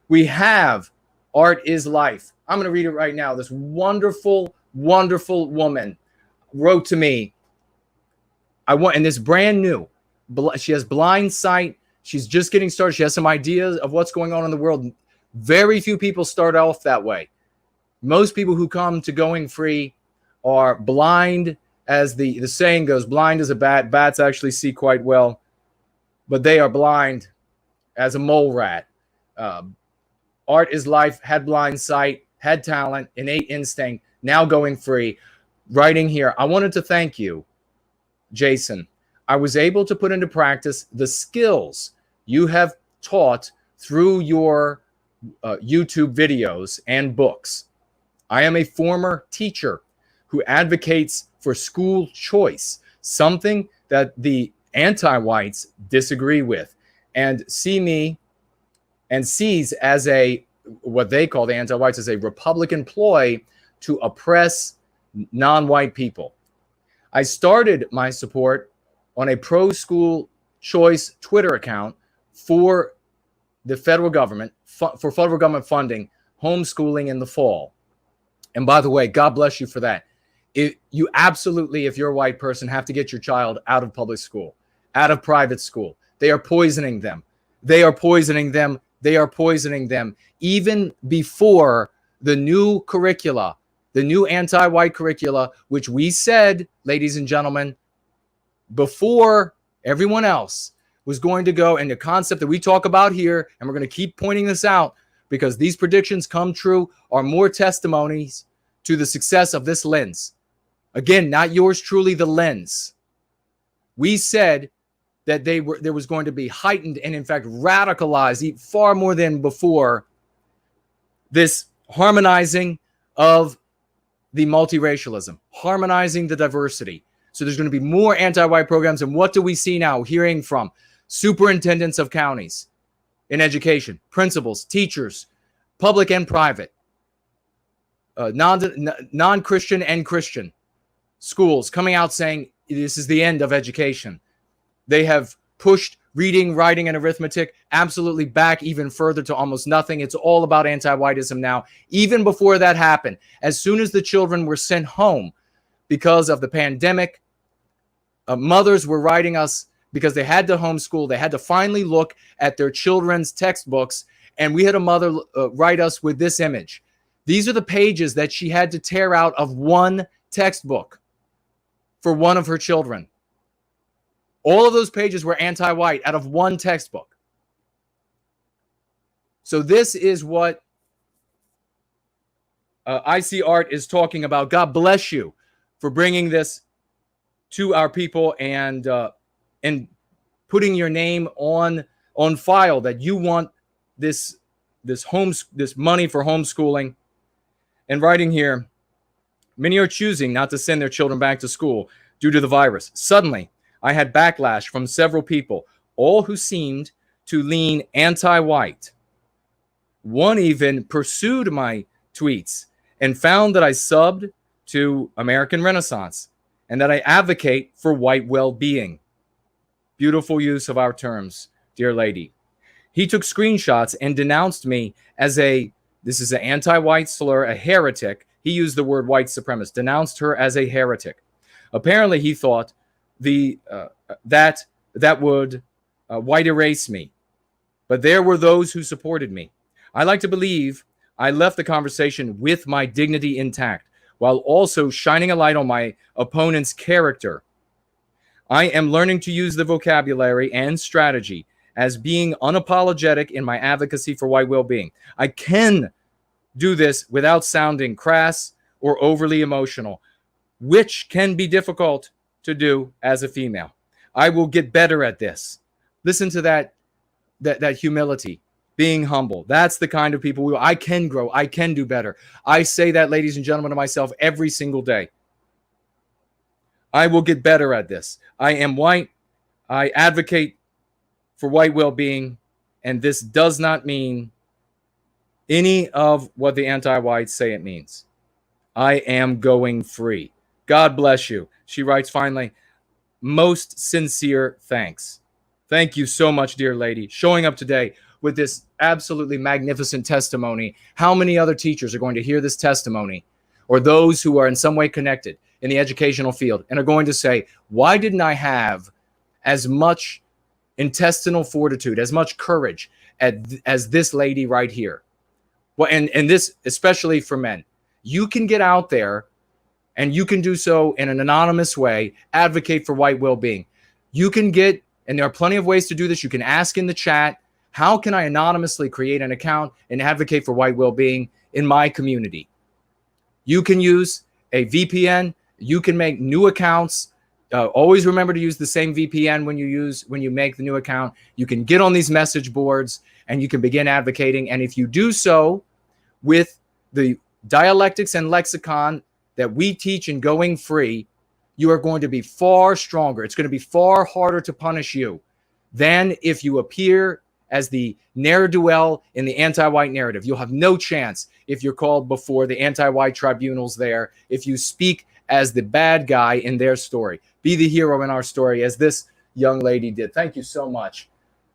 We have Art is Life. I'm going to read it right now. This wonderful, wonderful woman wrote to me. And this brand new. She has blind sight. She's just getting started. She has some ideas of what's going on in the world. Very few people start off that way. Most people who come to Going Free are blind, as the saying goes, blind as a bat. Bats actually see quite well, but they are blind as a mole rat. Art is Life had blind sight, had talent, innate instinct, now Going Free. Writing here, I wanted to thank you, Jason. I was able to put into practice the skills you have taught through your YouTube videos and books. I am a former teacher who advocates for school choice, something that the anti-whites disagree with, and see me and sees as what they call, the anti-whites, as a Republican ploy to oppress non-white people. I started my support on a pro-school choice Twitter account for the federal government, for federal government funding homeschooling in the fall. And by the way, God bless you for that. You absolutely, if you're a white person, have to get your child out of public school, out of private school. They are poisoning them. They are poisoning them. They are poisoning them. Even before the new curricula, the new anti-white curricula, which we said, ladies and gentlemen, before everyone else was going to go, and the concept that we talk about here, and we're going to keep pointing this out because these predictions come true, are more testimonies to the success of this lens. Again, not yours truly, the lens. We said that there was going to be heightened and, in fact, radicalized far more than before this harmonizing of the multiracialism, harmonizing the diversity. So there's going to be more anti-white programs. And what do we see now? Hearing from superintendents of counties in education, principals, teachers, public and private, non-Christian and Christian schools coming out saying this is the end of education. They have pushed reading, writing, and arithmetic absolutely back even further to almost nothing. It's all about anti-whiteism now. Even before that happened, as soon as the children were sent home because of the pandemic, mothers were writing us because they had to homeschool. They had to finally look at their children's textbooks. And we had a mother write us with this image. These are the pages that she had to tear out of one textbook for one of her children. All of those pages were anti-white out of one textbook. So this is what I See Art is talking about. God bless you for bringing this to our people and putting your name on file that you want this money for homeschooling. And writing here, many are choosing not to send their children back to school due to the virus. Suddenly, I had backlash from several people, all who seemed to lean anti-white. One even pursued my tweets and found that I subbed to American Renaissance and that I advocate for white well-being. Beautiful use of our terms, dear lady. He took screenshots and denounced me as this is an anti-white slur, a heretic. He used the word white supremacist, denounced her as a heretic. Apparently, he thought that would white erase me. But there were those who supported me. I like to believe I left the conversation with my dignity intact, while also shining a light on my opponent's character. I am learning to use the vocabulary and strategy as being unapologetic in my advocacy for white well-being. I can do this without sounding crass or overly emotional, which can be difficult to do as a female. I will get better at this. Listen to that humility, being humble. That's the kind of people I can grow. I can do better. I say that, ladies and gentlemen, to myself every single day. I will get better at this. I am white. I advocate for white well-being, and this does not mean any of what the anti-whites say it means. I am going free. God bless you. She writes finally, most sincere thanks. Thank you so much, dear lady, showing up today with this absolutely magnificent testimony, how many other teachers are going to hear this testimony, or those who are in some way connected in the educational field, and are going to say, why didn't I have as much intestinal fortitude, as much courage as this lady right here? Well, and this, especially for men, you can get out there and you can do so in an anonymous way, advocate for white well-being. You can get, and there are plenty of ways to do this. You can ask in the chat, how can I anonymously create an account and advocate for white well-being in my community? You can use a VPN. You can make new accounts. Always remember to use the same VPN when you make the new account. You can get on these message boards and you can begin advocating. And if you do so with the dialectics and lexicon that we teach in Going Free, you are going to be far stronger. It's going to be far harder to punish you than if you appear as the ne'er-do-well in the anti-white narrative. You'll have no chance if you're called before the anti-white tribunals there, if you speak as the bad guy in their story. Be the hero in our story, as this young lady did. Thank you so much.